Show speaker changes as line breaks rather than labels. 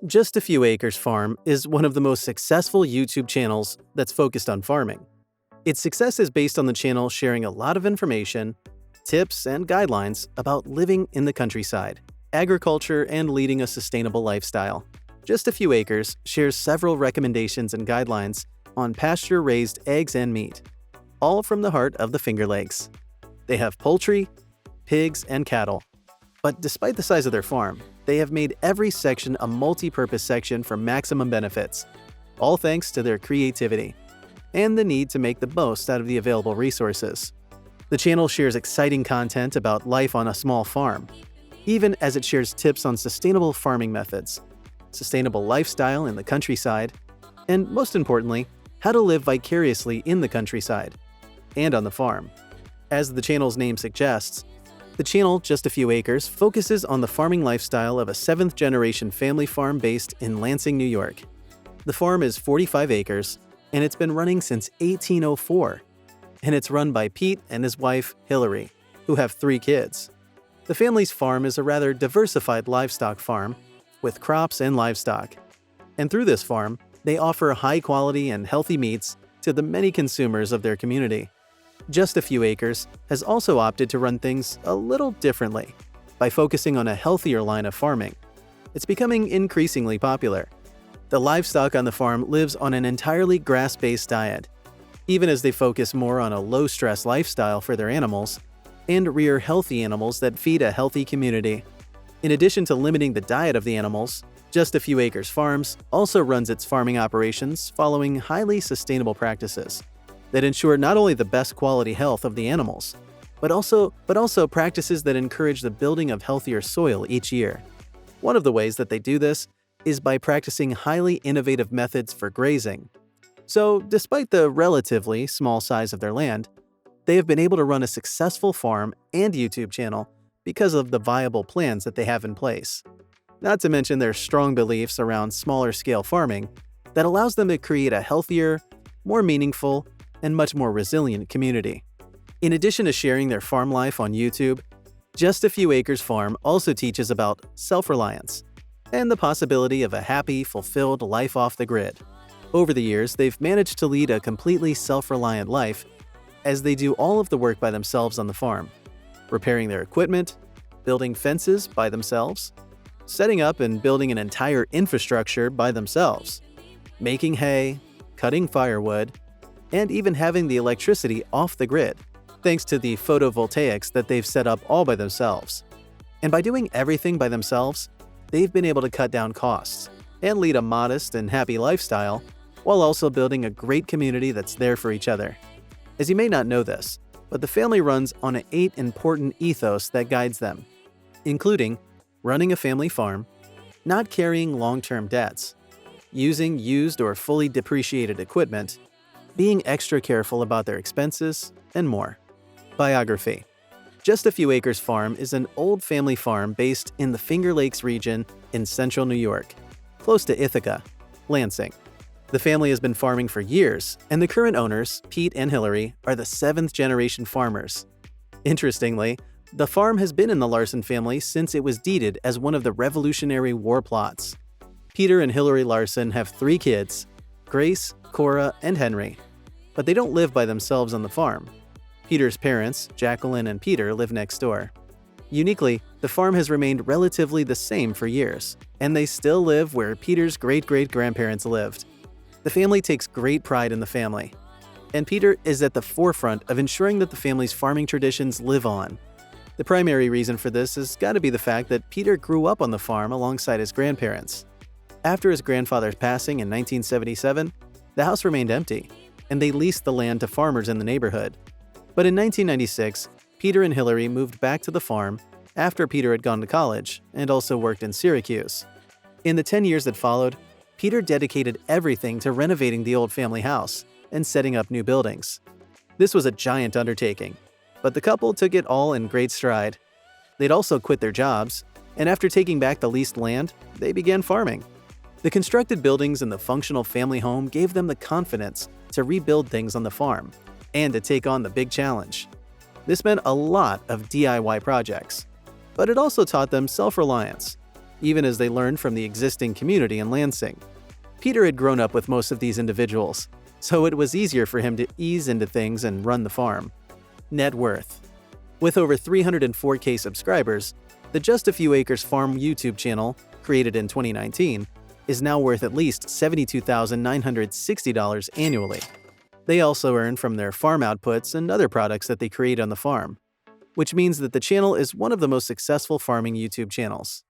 Just a Few Acres Farm is one of the most successful YouTube channels that's focused on farming. Its success is based on the channel sharing a lot of information, tips, and guidelines about living in the countryside, agriculture, and leading a sustainable lifestyle. Just a Few Acres shares several recommendations and guidelines on pasture-raised eggs and meat, all from the heart of the Finger Lakes. They have poultry, pigs, and cattle. But despite the size of their farm, they have made every section a multi-purpose section for maximum benefits, all thanks to their creativity and the need to make the most out of the available resources. The channel shares exciting content about life on a small farm, even as it shares tips on sustainable farming methods, sustainable lifestyle in the countryside, and most importantly, how to live vicariously in the countryside and on the farm. As the channel's name suggests, the channel, Just a Few Acres, focuses on the farming lifestyle of a seventh-generation family farm based in Lansing, New York. The farm is 45 acres, and it's been running since 1804. And it's run by Pete and his wife, Hillary, who have 3 kids. The family's farm is a rather diversified livestock farm with crops and livestock. And through this farm, they offer high-quality and healthy meats to the many consumers of their community. Just a Few Acres has also opted to run things a little differently by focusing on a healthier line of farming. It's becoming increasingly popular. The livestock on the farm lives on an entirely grass-based diet, even as they focus more on a low-stress lifestyle for their animals and rear healthy animals that feed a healthy community. In addition to limiting the diet of the animals, Just a Few Acres Farms also runs its farming operations following highly sustainable practices that ensure not only the best quality health of the animals, but also practices that encourage the building of healthier soil each year. One of the ways that they do this is by practicing highly innovative methods for grazing. So, despite the relatively small size of their land, they have been able to run a successful farm and YouTube channel because of the viable plans that they have in place. Not to mention their strong beliefs around smaller-scale farming that allows them to create a healthier, more meaningful, and much more resilient community. In addition to sharing their farm life on YouTube, Just a Few Acres Farm also teaches about self-reliance and the possibility of a happy, fulfilled life off the grid. Over the years, they've managed to lead a completely self-reliant life as they do all of the work by themselves on the farm, repairing their equipment, building fences by themselves, setting up and building an entire infrastructure by themselves, making hay, cutting firewood, and even having the electricity off the grid, thanks to the photovoltaics that they've set up all by themselves. And by doing everything by themselves, they've been able to cut down costs and lead a modest and happy lifestyle while also building a great community that's there for each other. As you may not know this, but the family runs on 8 important ethos that guides them, including running a family farm, not carrying long-term debts, using used or fully depreciated equipment, being extra careful about their expenses, and more. Biography. Just a Few Acres Farm is an old family farm based in the Finger Lakes region in central New York, close to Ithaca, Lansing. The family has been farming for years, and the current owners, Pete and Hillary, are the 7th-generation farmers. Interestingly, the farm has been in the Larson family since it was deeded as one of the Revolutionary War plots. Peter and Hillary Larson have 3 kids, Grace, Cora, and Henry, but they don't live by themselves on the farm. Peter's parents, Jacqueline and Peter, live next door. Uniquely, the farm has remained relatively the same for years, and they still live where Peter's great-great-grandparents lived. The family takes great pride in the family, and Peter is at the forefront of ensuring that the family's farming traditions live on. The primary reason for this has got to be the fact that Peter grew up on the farm alongside his grandparents. After his grandfather's passing in 1977, the house remained empty, and they leased the land to farmers in the neighborhood. But in 1996, Peter and Hillary moved back to the farm after Peter had gone to college and also worked in Syracuse. In the 10 years that followed, Peter dedicated everything to renovating the old family house and setting up new buildings. This was a giant undertaking, but the couple took it all in great stride. They'd also quit their jobs, and after taking back the leased land, they began farming. The constructed buildings and the functional family home gave them the confidence to rebuild things on the farm and to take on the big challenge. This meant a lot of DIY projects, but it also taught them self-reliance, even as they learned from the existing community in Lansing. Peter had grown up with most of these individuals, so it was easier for him to ease into things and run the farm. Net worth. With over 304K subscribers, the Just a Few Acres Farm YouTube channel, created in 2019, is now worth at least $72,960 annually. They also earn from their farm outputs and other products that they create on the farm, which means that the channel is one of the most successful farming YouTube channels.